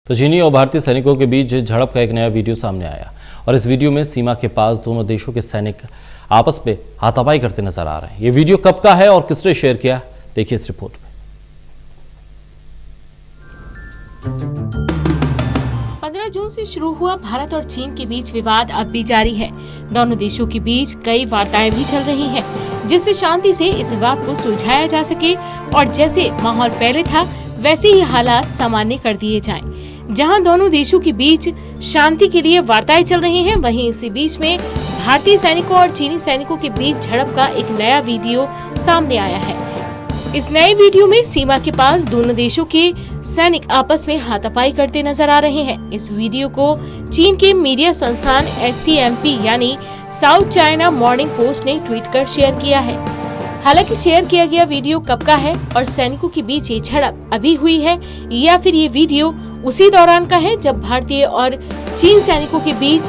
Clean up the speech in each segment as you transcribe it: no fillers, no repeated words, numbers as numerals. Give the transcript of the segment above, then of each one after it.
तो चीनी और भारतीय सैनिकों के बीच झड़प का एक नया वीडियो सामने आया और इस वीडियो में सीमा के पास दोनों देशों के सैनिक आपस में हाथापाई करते नजर आ रहे हैं। ये वीडियो कब का है और किसने शेयर किया, देखिए इस रिपोर्ट में। 15 जून से शुरू हुआ भारत और चीन के बीच विवाद अब भी जारी है। दोनों देशों के बीच कई वार्ताएं भी चल रही हैं, जिससे शांति से इस विवाद को सुलझाया जा सके और जैसे माहौल पहले था वैसे ही हालात सामान्य कर दिए जाएं। जहां दोनों देशों के बीच शांति के लिए वार्ताएं चल रही हैं, वहीं इसी बीच में भारतीय सैनिकों और चीनी सैनिकों के बीच झड़प का एक नया वीडियो सामने आया है। इस नए वीडियो में सीमा के पास दोनों देशों के सैनिक आपस में हाथापाई करते नजर आ रहे हैं। इस वीडियो को चीन के मीडिया संस्थान SCMP यानी साउथ चाइना मॉर्निंग पोस्ट ने ट्वीट कर शेयर किया है। हालांकि शेयर किया गया वीडियो कब का है और सैनिकों के बीच ये झड़प अभी हुई है या फिर ये वीडियो उसी दौरान का है जब भारतीय और चीन सैनिकों के बीच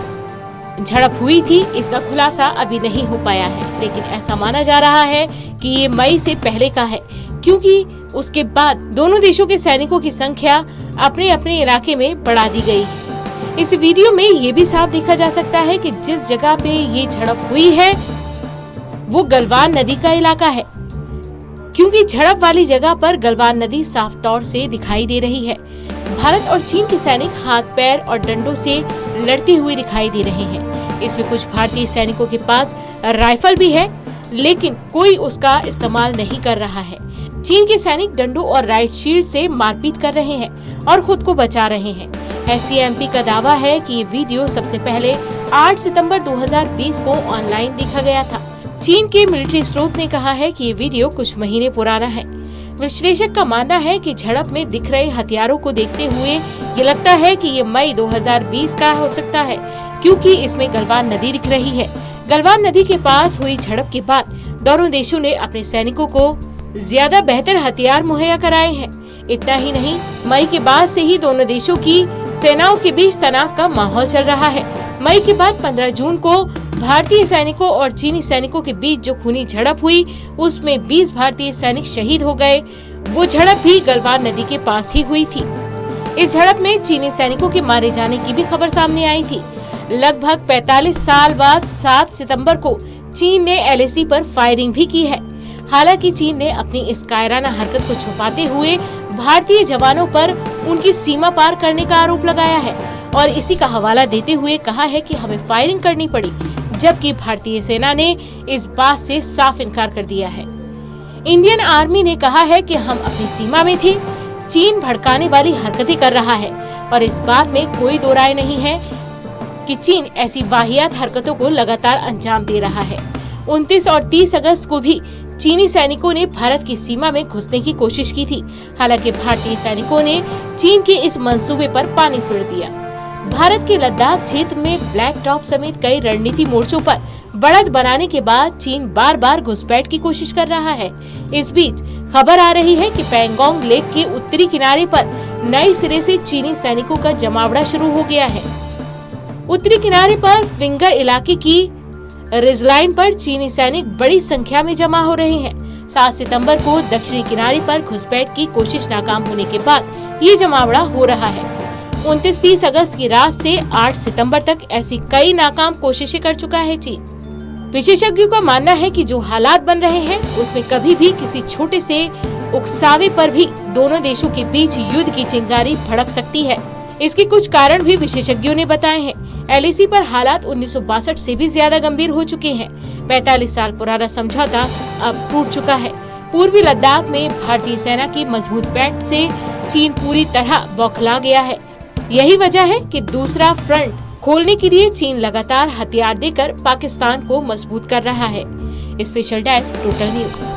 झड़प हुई थी, इसका खुलासा अभी नहीं हो पाया है। लेकिन ऐसा माना जा रहा है कि ये मई से पहले का है, क्योंकि उसके बाद दोनों देशों के सैनिकों की संख्या अपने अपने इलाके में बढ़ा दी गई। इस वीडियो में ये भी साफ देखा जा सकता है कि जिस जगह पे ये झड़प हुई है वो गलवान नदी का इलाका है, क्योंकि झड़प वाली जगह पर गलवान नदी साफ तौर से दिखाई दे रही है। भारत और चीन के सैनिक हाथ पैर और डंडों से लड़ते हुए दिखाई दे रहे हैं। इसमें कुछ भारतीय सैनिकों के पास राइफल भी है, लेकिन कोई उसका इस्तेमाल नहीं कर रहा है। चीन के सैनिक डंडों और राइट शील्ड से मारपीट कर रहे हैं और खुद को बचा रहे हैं। SCMP का दावा है कि ये वीडियो सबसे पहले 8 सितंबर 2020 को ऑनलाइन देखा गया था। चीन के मिलिट्री स्रोत ने कहा है कि ये वीडियो कुछ महीने पुराना है। विश्लेषक का मानना है कि झड़प में दिख रहे हथियारों को देखते हुए ये लगता है कि ये मई 2020 का हो सकता है, क्योंकि इसमें गलवान नदी दिख रही है। गलवान नदी के पास हुई झड़प के बाद दोनों देशों ने अपने सैनिकों को ज्यादा बेहतर हथियार मुहैया कराए हैं। इतना ही नहीं, मई के बाद से ही दोनों देशों की सेनाओं के बीच तनाव का माहौल चल रहा है। मई के बाद 15 जून को भारतीय सैनिकों और चीनी सैनिकों के बीच जो खूनी झड़प हुई, उसमें 20 भारतीय सैनिक शहीद हो गए। वो झड़प भी गलवान नदी के पास ही हुई थी। इस झड़प में चीनी सैनिकों के मारे जाने की भी खबर सामने आई थी। लगभग 45 साल बाद 7 सितंबर को चीन ने LAC पर फायरिंग भी की है। हालांकि चीन ने अपनी इस कायराना हरकत को छुपाते हुए भारतीय जवानों पर उनकी सीमा पार करने का आरोप लगाया है और इसी का हवाला देते हुए कहा है कि हमें फायरिंग करनी पड़ी, जबकि भारतीय सेना ने इस बात से साफ इनकार कर दिया है। इंडियन आर्मी ने कहा है कि हम अपनी सीमा में थे, चीन भड़काने वाली हरकतें कर रहा है और इस बात में कोई दो राय नहीं है कि चीन ऐसी वाहियात हरकतों को लगातार अंजाम दे रहा है। 29 और 30 अगस्त को भी चीनी सैनिकों ने भारत की सीमा में घुसने की कोशिश की थी। हालांकि भारतीय सैनिकों ने चीन के इस मंसूबे पर पानी फिर दिया। भारत के लद्दाख क्षेत्र में ब्लैक टॉप समेत कई रणनीति मोर्चों पर बढ़त बनाने के बाद चीन बार बार घुसपैठ की कोशिश कर रहा है। इस बीच खबर आ रही है कि पैंगोंग लेक के उत्तरी किनारे पर नए सिरे से चीनी सैनिकों का जमावड़ा शुरू हो गया है। उत्तरी किनारे पर फिंगर इलाके की रिजलाइन पर चीनी सैनिक बड़ी संख्या में जमा हो रहे हैं। 7 सितंबर को दक्षिणी किनारे पर घुसपैठ की कोशिश नाकाम होने के बाद ये जमावड़ा हो रहा है। 29-30 अगस्त की रात से 8 सितंबर तक ऐसी कई नाकाम कोशिशें कर चुका है चीन। विशेषज्ञों का मानना है कि जो हालात बन रहे हैं उसमें कभी भी किसी छोटे से उकसावे पर भी दोनों देशों के बीच युद्ध की चिंगारी भड़क सकती है। इसके कुछ कारण भी विशेषज्ञों ने बताए हैं। LAC पर हालात 1962 से भी ज्यादा गंभीर हो चुके हैं। 45 साल पुराना समझौता अब टूट चुका है। पूर्वी लद्दाख में भारतीय सेना की मजबूत पैठ से चीन पूरी तरह बौखला गया है। यही वजह है कि दूसरा फ्रंट खोलने के लिए चीन लगातार हथियार देकर पाकिस्तान को मजबूत कर रहा है। Special desk total news.